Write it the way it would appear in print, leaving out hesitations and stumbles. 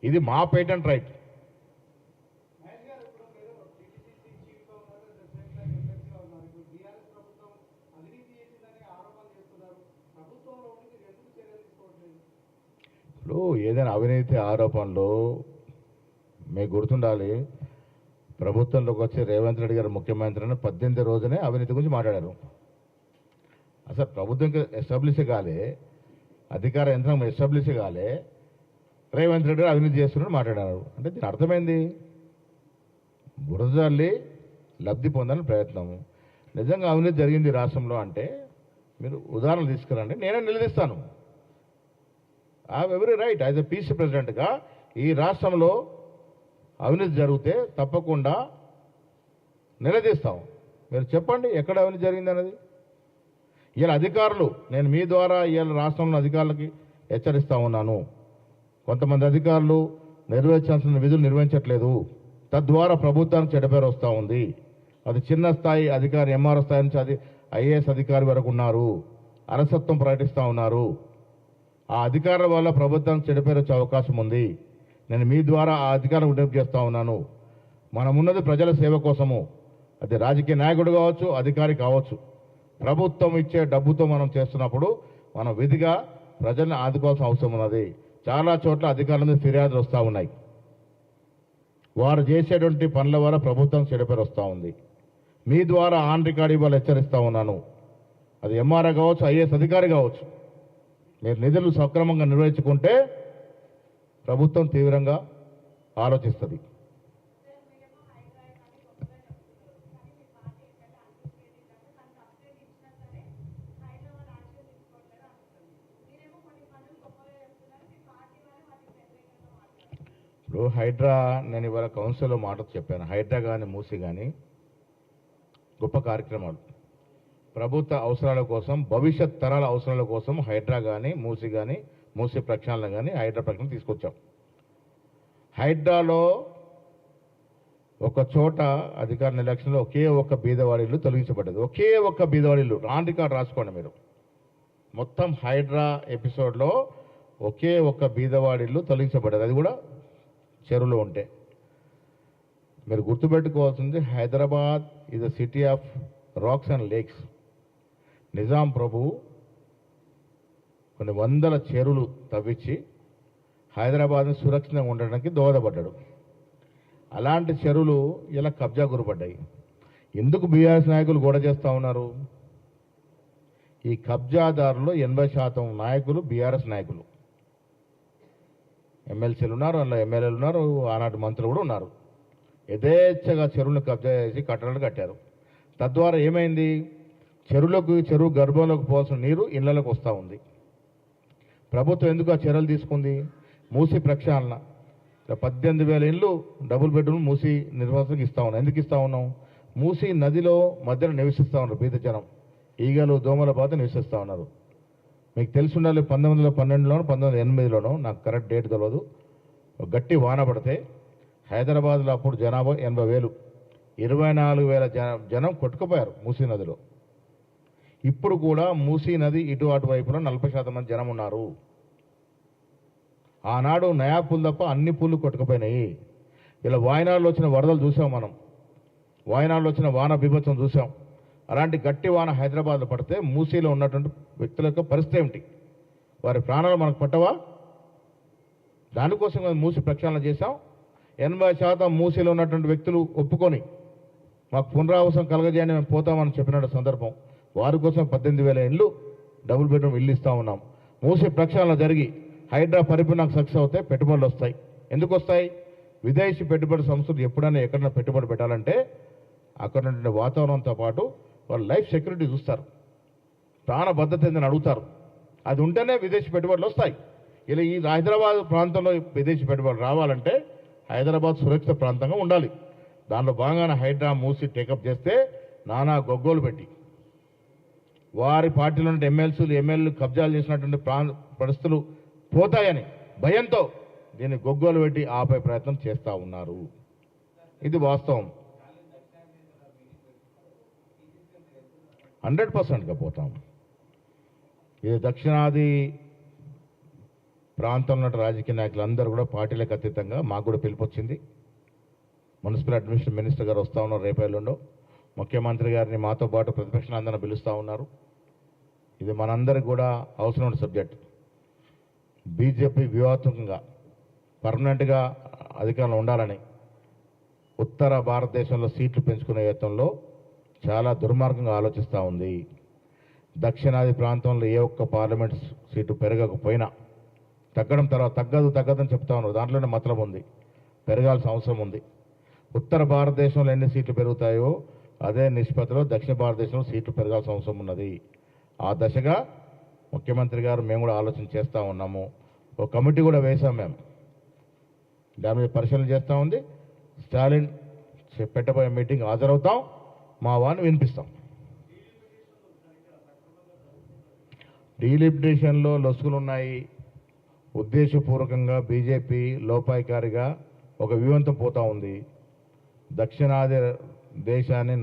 ఇది మా patent right. ఇప్పుడు ఏదైనా అవినీతి ఆరోపణలు మీకు గుర్తుండాలి, ప్రభుత్వంలోకి వచ్చి రేవంత్ రెడ్డి గారు ముఖ్యమంత్రిని 18 రోజునే అవినీతి గురించి మాట్లాడారు. అసలు ప్రభుత్వం ఎస్టాబ్లిష్ కాలే, అధికార యంత్రం ఎస్టాబ్లిష్ కాలే, రేవంత్ రెడ్డి గారు అవినీతి చేస్తున్నట్టు మాట్లాడారు. అంటే దీని అర్థమైంది, బురదల్లి లబ్ధి పొందాలని ప్రయత్నము. నిజంగా అవినీతి జరిగింది రాష్ట్రంలో అంటే మీరు ఉదాహరణలు తీసుకురండి, నేనే నిలదీస్తాను. I have every right as a PC ప్రెసిడెంట్గా ఈ రాష్ట్రంలో అవినీతి జరిగితే తప్పకుండా నిలదీస్తాం. మీరు చెప్పండి ఎక్కడ అవినీతి జరిగింది అన్నది. ఇలా అధికారులు, నేను మీ ద్వారా ఇవాళ రాష్ట్రంలో అధికారులకి హెచ్చరిస్తూ ఉన్నాను, కొంతమంది అధికారులు నిర్వహించాల్సిన విధులు నిర్వహించట్లేదు, తద్వారా ప్రభుత్వానికి చెడ్డ పేరు వస్తూ ఉంది. అది చిన్న స్థాయి అధికారి, ఎంఆర్ఓ స్థాయి నుంచి అది ఐఏఎస్ అధికారి వరకు ఉన్నారు, అలసత్వం ప్రకటిస్తూ ఉన్నారు. ఆ అధికారుల వల్ల ప్రభుత్వానికి చెడ్డ పేరు వచ్చే అవకాశం ఉంది. నేను మీ ద్వారా ఆ అధికారం విజ్ఞప్తి చేస్తూ ఉన్నాను. మనమున్నది ప్రజల సేవ కోసము. అది రాజకీయ నాయకుడు కావచ్చు, అధికారి కావచ్చు. ప్రభుత్వం ఇచ్చే డబ్బుతో మనం చేస్తున్నప్పుడు మనం విధిగా ప్రజల్ని ఆదుకోవాల్సిన అవసరం ఉన్నది. చాలా చోట్ల అధికారుల మీద ఫిర్యాదులు వస్తూ ఉన్నాయి. వారు చేసేటువంటి పనుల వల్ల ప్రభుత్వం చెడుపేరు వస్తూ ఉంది. మీ ద్వారా ఆన్ రికార్డ్ ఇవ్వాలి హెచ్చరిస్తూ ఉన్నాను. అది ఎంఆర్ఓ కావచ్చు, ఐఏఎస్ అధికారి కావచ్చు. మీరు నిధులు సక్రమంగా నిర్వహించుకుంటే ప్రభుత్వం తీవ్రంగా ఆలోచిస్తుంది. ఇప్పుడు హైడ్రా, నేను ఇవాళ కౌన్సిల్లో మాట చెప్పాను, హైడ్రా కానీ మూసి కానీ గొప్ప కార్యక్రమాలు ప్రభుత్వ అవసరాల కోసం, భవిష్యత్ తరాల అవసరాల కోసం హైడ్రా కానీ మూసి ప్రక్షాళన కానీ హైడ్రా ప్రక్షాళన తీసుకొచ్చాం. హైడ్రాలో ఒక చోట అధికార నిర్లక్ష్యంలో ఒకే ఒక్క బీదవాడి ఇల్లు తొలగించబడ్డది. ఒకే ఒక్క బీదవాడి ఇల్లు, ఆన్ రికార్డ్ రాసుకోండి మీరు. మొత్తం హైడ్రా ఎపిసోడ్లో ఒకే ఒక్క బీదవాడి ఇల్లు తొలగించబడ్డది, అది కూడా చెరువులో ఉంటే. మీరు గుర్తుపెట్టుకోవాల్సింది, Hyderabad is a city of rocks and lakes. Nizam ప్రభు కొన్ని వందల చెరువులు తవ్వించి హైదరాబాద్ని సురక్షితంగా ఉండడానికి దోహదపడ్డాడు. అలాంటి చెరువులు ఇలా కబ్జా గురపడ్డాయి. ఎందుకు బీఆర్ఎస్ నాయకులు గొడవ చేస్తూ ఉన్నారు? ఈ కబ్జాదారులు 80% నాయకులు బీఆర్ఎస్ నాయకులు. ఎమ్మెల్సీలు ఉన్నారు, అందులో ఎమ్మెల్యేలు ఉన్నారు, ఆనాటి మంత్రులు కూడా ఉన్నారు. యథేచ్ఛగా చెరువులను కబ్జా చేసి కట్టడాలు కట్టారు. తద్వారా ఏమైంది, చెరువు గర్భంలోకి పోవాల్సిన నీరు ఇళ్లలోకి వస్తూ ఉంది. ప్రభుత్వం ఎందుకు ఆ చర్యలు తీసుకుంది? మూసి ప్రక్షాళన. 18,000 ఇండ్లు డబుల్ బెడ్రూమ్ మూసి నిర్వాసనకి ఇస్తూ ఉన్నాం. ఎందుకు ఇస్తూ ఉన్నాం? మూసి నదిలో మధ్యలో నివసిస్తూ ఉన్నారు బీద జనం, ఈగలు దోమల బాధ నివసిస్తూ ఉన్నారు. మీకు తెలిసి ఉండాలి, 1912లోనో 1908లోనో, నాకు కరెక్ట్ డేట్ తెలియదు, గట్టి వాన పడితే హైదరాబాద్లో అప్పుడు జనాభా 80,000, 24,000 జనం కొట్టుకుపోయారు మూసీ నదిలో. ఇప్పుడు కూడా మూసీ నది ఇటు అటువైపులో 40% మంది జనం ఉన్నారు. ఆనాడు నయా పూలు తప్ప అన్ని పూలు కొట్టుకుపోయినాయి. ఇలా వాయనాడులో వచ్చిన వరదలు చూసాం మనం, వాయనాడులో వచ్చిన వాన బీభత్సం చూసాం. అలాంటి గట్టి వాన హైదరాబాద్లో పడితే మూసీలో ఉన్నటువంటి వ్యక్తుల యొక్క పరిస్థితి ఏమిటి? వారి ప్రాణాలు మనకు పట్టవా? దానికోసం మూసి ప్రక్షాళన చేశాం. 80% మూసీలో ఉన్నటువంటి వ్యక్తులు ఒప్పుకొని మాకు పునరావాసం కలగజేయని మేము పోతామని చెప్పిన సందర్భం, వారి కోసం 18,000 ఇండ్లు డబుల్ బెడ్రూమ్ ఇల్లు ఇస్తూ ఉన్నాం. మూసి ప్రక్షాళన జరిగి హైడ్రా పరిపూర్ణంగా సక్సెస్ అవుతాయి, పెట్టుబడులు వస్తాయి. ఎందుకు వస్తాయి? విదేశీ పెట్టుబడి సంస్థలు ఎప్పుడైనా ఎక్కడైనా పెట్టుబడి పెట్టాలంటే అక్కడ ఉండే వాతావరణంతో పాటు వాళ్ళు లైఫ్ సెక్యూరిటీ చూస్తారు, ప్రాణ భద్రత ఏందని అడుగుతారు. అది ఉంటేనే విదేశీ పెట్టుబడులు వస్తాయి. ఇలా ఈ హైదరాబాద్ ప్రాంతంలో విదేశీ పెట్టుబడులు రావాలంటే హైదరాబాద్ సురక్షిత ప్రాంతంగా ఉండాలి. దానిలో భాగంగానే హైడ్రా మూసి టేకప్ చేస్తే నానా గొగ్గోలు పెట్టి వారి పార్టీలో ఉన్న ఎమ్మెల్యేలు కబ్జాలు చేసినటువంటి పరిస్థితులు పోతాయని భయంతో దీన్ని గొగ్గోలు పెట్టి ఆపే ప్రయత్నం చేస్తూ ఉన్నారు. ఇది వాస్తవం. 100%గా పోతాం. ఇది దక్షిణాది ప్రాంతంలో ఉన్న రాజకీయ నాయకులందరూ కూడా పార్టీలకు అతీతంగా మాకు కూడా పిలుపొచ్చింది. మున్సిపల్ అడ్మినిస్ట్రేషన్ మినిస్టర్ గారు వస్తూ ఉన్నారు రేపు ఎల్లుండో. ముఖ్యమంత్రి గారిని మాతో పాటు ప్రతిపక్షాలందరినీ పిలుస్తూ ఉన్నారు. ఇది మనందరికి కూడా అవసరమైన సబ్జెక్ట్. బీజేపీ వ్యూహాత్మకంగా పర్మనెంట్గా అధికారంలో ఉండాలని ఉత్తర భారతదేశంలో సీట్లు పెంచుకునే యత్నంలో చాలా దుర్మార్గంగా ఆలోచిస్తూ ఉంది. దక్షిణాది ప్రాంతంలో ఏ ఒక్క పార్లమెంట్ సీటు పెరగకపోయినా తగ్గడం తర్వాత తగ్గదని చెప్తా ఉన్నారు. దాంట్లోనే మతలం ఉంది, పెరగాల్సిన అవసరం ఉంది. ఉత్తర భారతదేశంలో ఎన్ని సీట్లు పెరుగుతాయో అదే నిష్పత్తిలో దక్షిణ భారతదేశంలో సీట్లు పెరగాల్సిన అవసరం ఉన్నది. ఆ దశగా ముఖ్యమంత్రి గారు మేము కూడా ఆలోచన చేస్తూ ఉన్నాము. ఒక కమిటీ కూడా వేశాం మేము, దాని మీద పరిశీలన చేస్తూ ఉంది. స్టాలిన్ పెట్టబోయే మీటింగ్ హాజరవుతాం, మా వాడిని వినిపిస్తాం. డీలిమిటేషన్లో లొసుగులు ఉన్నాయి. ఉద్దేశపూర్వకంగా బీజేపీ లోపాయికారిగా ఒక వ్యూహంతో పోతా ఉంది. దక్షిణాది దేశాన్ని